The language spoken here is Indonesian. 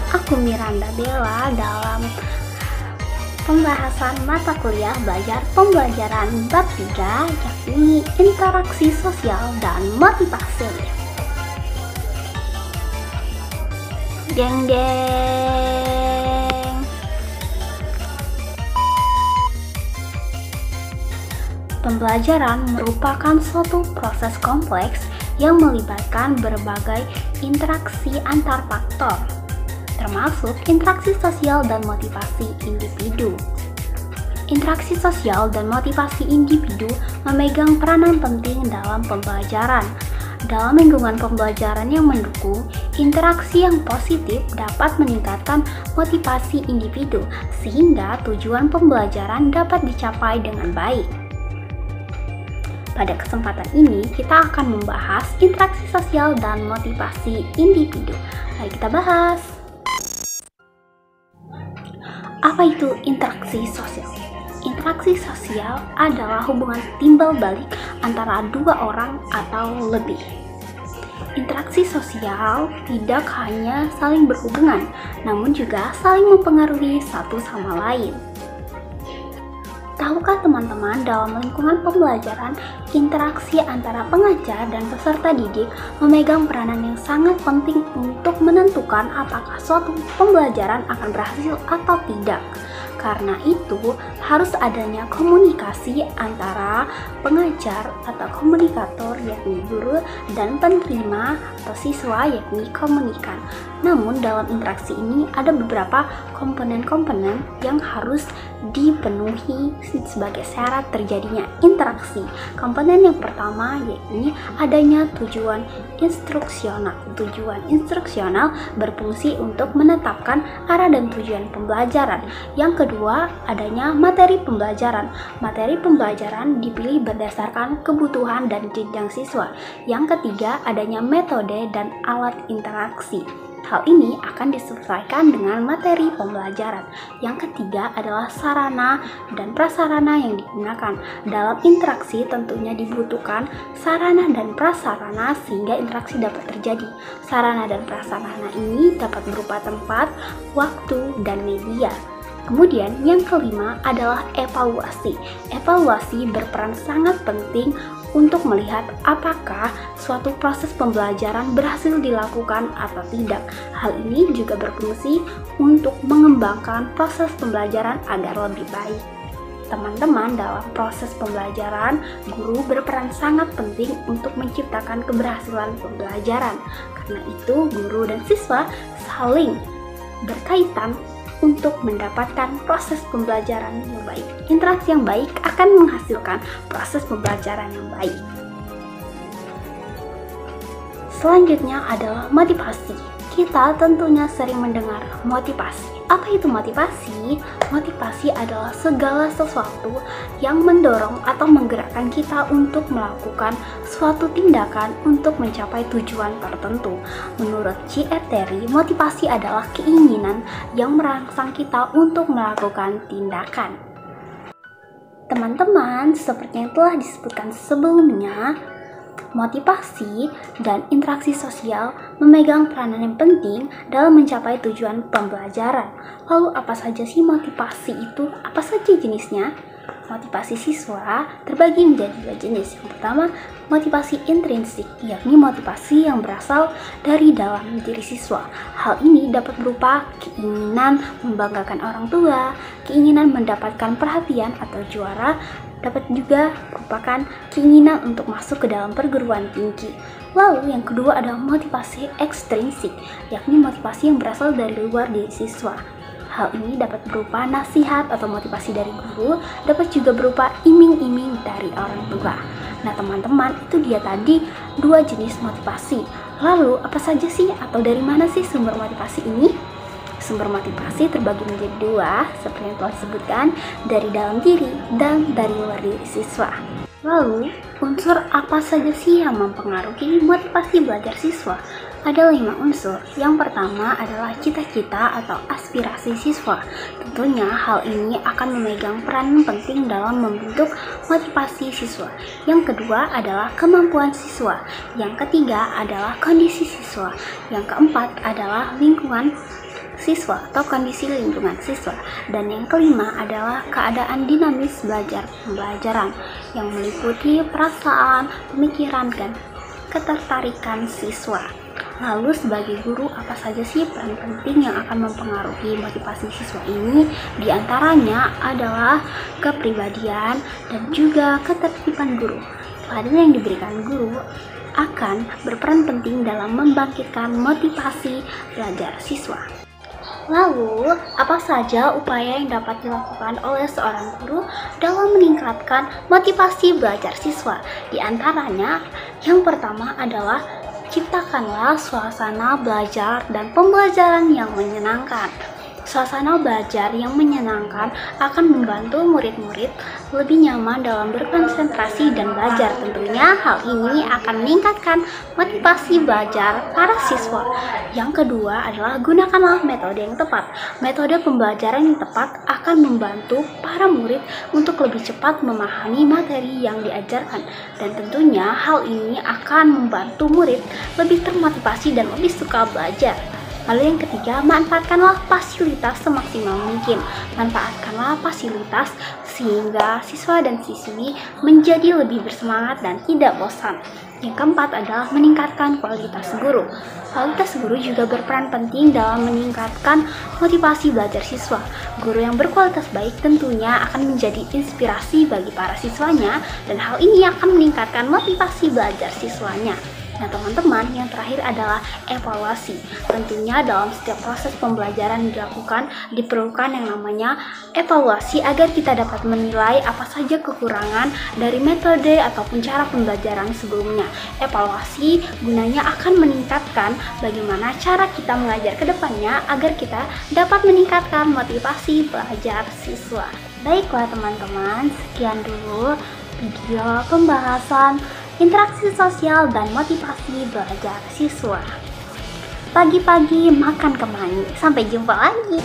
aku Miranda Bella dalam pembahasan mata kuliah belajar pembelajaran bab 3, yakni interaksi sosial dan motivasi. Geng geng. Pembelajaran merupakan suatu proses kompleks yang melibatkan berbagai interaksi antar faktor, termasuk interaksi sosial dan motivasi individu. Interaksi sosial dan motivasi individu memegang peranan penting dalam pembelajaran. Dalam lingkungan pembelajaran yang mendukung, interaksi yang positif dapat meningkatkan motivasi individu sehingga tujuan pembelajaran dapat dicapai dengan baik. Pada kesempatan ini, kita akan membahas interaksi sosial dan motivasi individu. Mari kita bahas. Apa itu interaksi sosial? Interaksi sosial adalah hubungan timbal balik antara dua orang atau lebih. Interaksi sosial tidak hanya saling berhubungan, namun juga saling mempengaruhi satu sama lain. Tahukah teman-teman, dalam lingkungan pembelajaran, interaksi antara pengajar dan peserta didik memegang peranan yang sangat penting untuk menentukan apakah suatu pembelajaran akan berhasil atau tidak. Karena itu, harus adanya komunikasi antara pengajar atau komunikator yakni guru dan penerima atau siswa yakni komunikan. Namun dalam interaksi ini ada beberapa komponen-komponen yang harus dipenuhi sebagai syarat terjadinya interaksi. Komponen yang pertama yakni adanya tujuan instruksional. Tujuan instruksional berfungsi untuk menetapkan arah dan tujuan pembelajaran. Yang kedua, adanya materi pembelajaran. Materi pembelajaran dipilih berdasarkan kebutuhan dan jenjang siswa. Yang ketiga, adanya metode dan alat interaksi. Hal ini akan disesuaikan dengan materi pembelajaran. Yang ketiga adalah sarana dan prasarana yang digunakan. Dalam interaksi tentunya dibutuhkan sarana dan prasarana sehingga interaksi dapat terjadi. Sarana dan prasarana ini dapat berupa tempat, waktu, dan media. Kemudian yang kelima adalah evaluasi. Evaluasi berperan sangat penting untuk melihat apakah suatu proses pembelajaran berhasil dilakukan atau tidak. Hal ini juga berfungsi untuk mengembangkan proses pembelajaran agar lebih baik. Teman-teman, dalam proses pembelajaran, guru berperan sangat penting untuk menciptakan keberhasilan pembelajaran. Karena itu, guru dan siswa saling berkaitan untuk mendapatkan proses pembelajaran yang baik. Interaksi yang baik akan menghasilkan proses pembelajaran yang baik. Selanjutnya adalah motivasi. Kita tentunya sering mendengar motivasi. Apa itu motivasi? Motivasi adalah segala sesuatu yang mendorong atau menggerakkan kita untuk melakukan suatu tindakan untuk mencapai tujuan tertentu. Menurut J.R. Terry, motivasi adalah keinginan yang merangsang kita untuk melakukan tindakan. Teman-teman, seperti yang telah disebutkan sebelumnya, motivasi dan interaksi sosial memegang peranan yang penting dalam mencapai tujuan pembelajaran. Lalu apa saja sih motivasi itu? Apa saja jenisnya? Motivasi siswa terbagi menjadi dua jenis. Yang pertama, motivasi intrinsik, yakni motivasi yang berasal dari dalam diri siswa. Hal ini dapat berupa keinginan membanggakan orang tua, keinginan mendapatkan perhatian atau juara, dapat juga merupakan keinginan untuk masuk ke dalam perguruan tinggi. Lalu yang kedua adalah motivasi ekstrinsik, yakni motivasi yang berasal dari luar diri siswa. Hal ini dapat berupa nasihat atau motivasi dari guru, dapat juga berupa iming-iming dari orang tua. Nah teman-teman, itu dia tadi dua jenis motivasi. Lalu apa saja sih atau dari mana sih sumber motivasi ini? Sumber motivasi terbagi menjadi dua, seperti yang telah disebutkan, dari dalam diri dan dari luar diri siswa. Lalu, unsur apa saja sih yang mempengaruhi motivasi belajar siswa? Ada 5 unsur. Yang pertama adalah cita-cita atau aspirasi siswa. Tentunya hal ini akan memegang peran penting dalam membentuk motivasi siswa. Yang kedua adalah kemampuan siswa. Yang ketiga adalah kondisi siswa. Yang keempat adalah lingkungan siswa atau kondisi lingkungan siswa. Dan yang kelima adalah keadaan dinamis pembelajaran yang meliputi perasaan, pemikiran, dan ketertarikan siswa. Lalu sebagai guru, apa saja sih peran penting yang akan mempengaruhi motivasi siswa ini? Di antaranya adalah kepribadian dan juga ketertiban guru. Pelajaran yang diberikan guru akan berperan penting dalam membangkitkan motivasi belajar siswa. Lalu, apa saja upaya yang dapat dilakukan oleh seorang guru dalam meningkatkan motivasi belajar siswa? Di antaranya, yang pertama adalah ciptakanlah suasana belajar dan pembelajaran yang menyenangkan. Suasana belajar yang menyenangkan akan membantu murid-murid lebih nyaman dalam berkonsentrasi dan belajar. Tentunya hal ini akan meningkatkan motivasi belajar para siswa. Yang kedua adalah gunakanlah metode yang tepat. Metode pembelajaran yang tepat akan membantu para murid untuk lebih cepat memahami materi yang diajarkan. Dan tentunya hal ini akan membantu murid lebih termotivasi dan lebih suka belajar. Lalu yang ketiga, manfaatkanlah fasilitas semaksimal mungkin. Manfaatkanlah fasilitas sehingga siswa dan siswi menjadi lebih bersemangat dan tidak bosan. Yang keempat adalah meningkatkan kualitas guru. Kualitas guru juga berperan penting dalam meningkatkan motivasi belajar siswa. Guru yang berkualitas baik tentunya akan menjadi inspirasi bagi para siswanya, dan hal ini akan meningkatkan motivasi belajar siswanya. Nah teman-teman, yang terakhir adalah evaluasi. Tentunya dalam setiap proses pembelajaran yang dilakukan diperlukan yang namanya evaluasi agar kita dapat menilai apa saja kekurangan dari metode ataupun cara pembelajaran sebelumnya. Evaluasi gunanya akan meningkatkan bagaimana cara kita mengajar ke depannya agar kita dapat meningkatkan motivasi belajar siswa. Baiklah teman-teman, sekian dulu video pembahasan interaksi sosial dan motivasi belajar siswa. Pagi-pagi makan kemangi. Sampai jumpa lagi.